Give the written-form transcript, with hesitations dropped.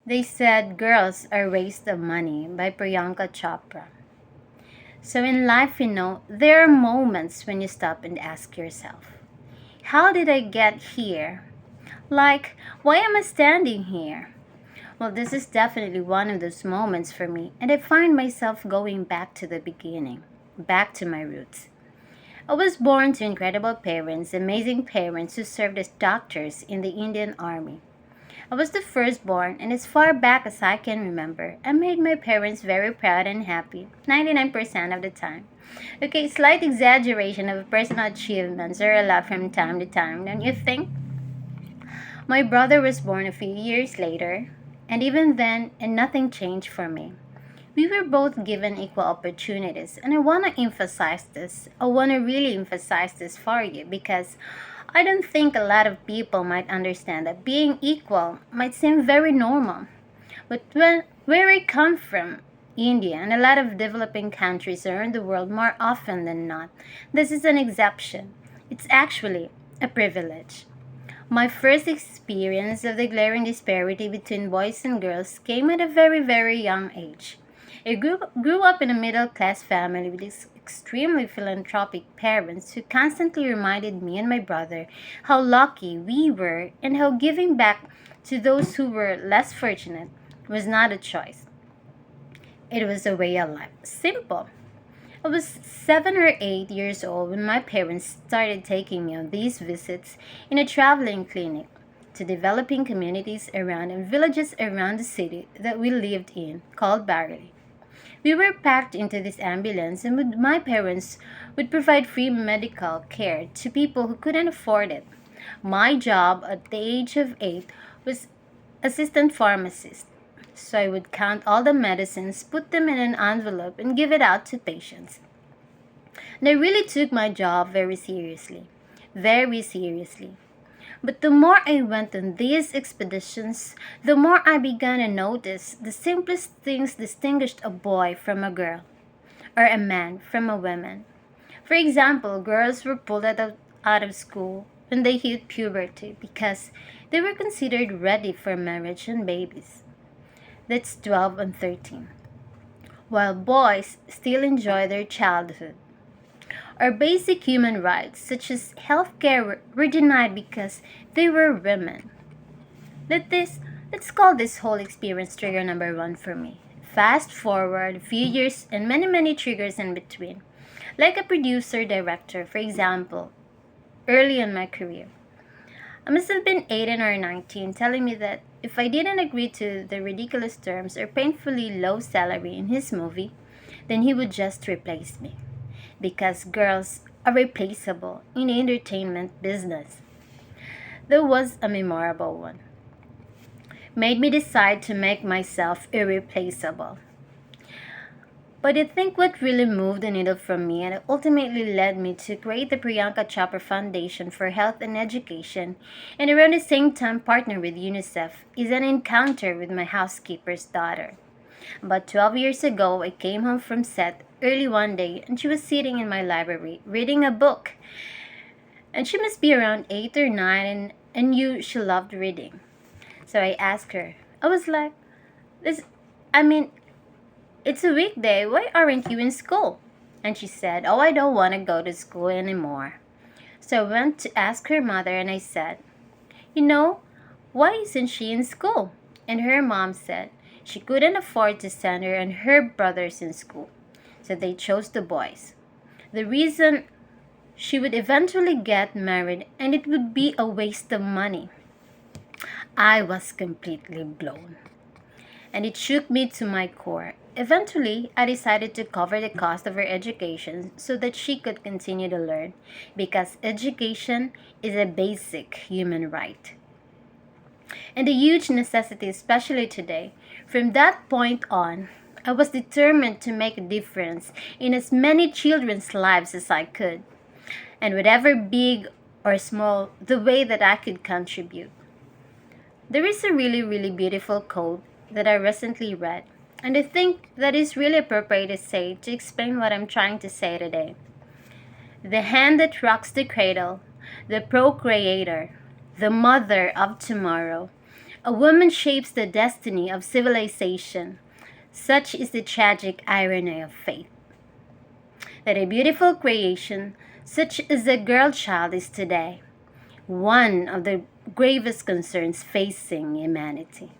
They said girls are waste of money by Priyanka Chopra. So in life, there are moments when you stop and ask yourself, how did I get here? Like, why am I standing here? Well, this is definitely one of those moments for me, and I find myself going back to the beginning, back to my roots. I was born to incredible parents, amazing parents who served as doctors in the Indian Army. I was the firstborn, and as far back as I can remember, I made my parents very proud and happy 99% of the time. Okay, slight exaggeration of personal achievements are allowed from time to time, don't you think? My brother was born a few years later, and even then, and nothing changed for me. We were both given equal opportunities, and I want to emphasize this. I want to really emphasize this for you because I don't think a lot of people might understand that being equal might seem very normal. But where I come from, India and a lot of developing countries around the world more often than not, this is an exception. It's actually a privilege. My first experience of the glaring disparity between boys and girls came at a very, very young age. I grew up in a middle class family with extremely philanthropic parents who constantly reminded me and my brother how lucky we were and how giving back to those who were less fortunate was not a choice. It was a way of life. Simple. I was 7 or 8 years old when my parents started taking me on these visits in a traveling clinic to developing communities around and villages around the city that we lived in called Barely. We were packed into this ambulance, and my parents would provide free medical care to people who couldn't afford it. My job at the age of 8 was assistant pharmacist. So I would count all the medicines, put them in an envelope, and give it out to patients. And I really took my job very seriously. Very seriously. But the more I went on these expeditions, the more I began to notice the simplest things distinguished a boy from a girl, or a man from a woman. For example, girls were pulled out of school when they hit puberty because they were considered ready for marriage and babies. That's 12 and 13. While boys still enjoy their childhood. Our basic human rights, such as healthcare, were denied because they were women. Let's call this whole experience trigger number one for me. Fast forward a few years and many, many triggers in between. Like a producer director, for example, early in my career. I must have been 18 or 19, telling me that if I didn't agree to the ridiculous terms or painfully low salary in his movie, then he would just replace me. Because girls are replaceable in the entertainment business. There was a memorable one. Made me decide to make myself irreplaceable. But I think what really moved the needle for me and ultimately led me to create the Priyanka Chopra Foundation for Health and Education and around the same time partner with UNICEF is an encounter with my housekeeper's daughter. About 12 years ago, I came home from set early one day and she was sitting in my library reading a book. And she must be around 8 or 9 and knew she loved reading. So I asked her, I was like, this, I mean, it's a weekday. Why aren't you in school? And she said, oh, I don't want to go to school anymore. So I went to ask her mother and I said, you know, why isn't she in school? And her mom said she couldn't afford to send her and her brothers in school. So they chose the boys. The reason she would eventually get married and it would be a waste of money. I was completely blown. And it shook me to my core. Eventually, I decided to cover the cost of her education so that she could continue to learn because education is a basic human right. And a huge necessity, especially today. From that point on, I was determined to make a difference in as many children's lives as I could, and whatever big or small, the way that I could contribute. There is a really, really beautiful quote that I recently read, and I think that is really appropriate to say to explain what I'm trying to say today. The hand that rocks the cradle, the procreator, the mother of tomorrow, A woman shapes the destiny of civilization. Such is the tragic irony of fate. That a beautiful creation, such as a girl child is today, one of the gravest concerns facing humanity.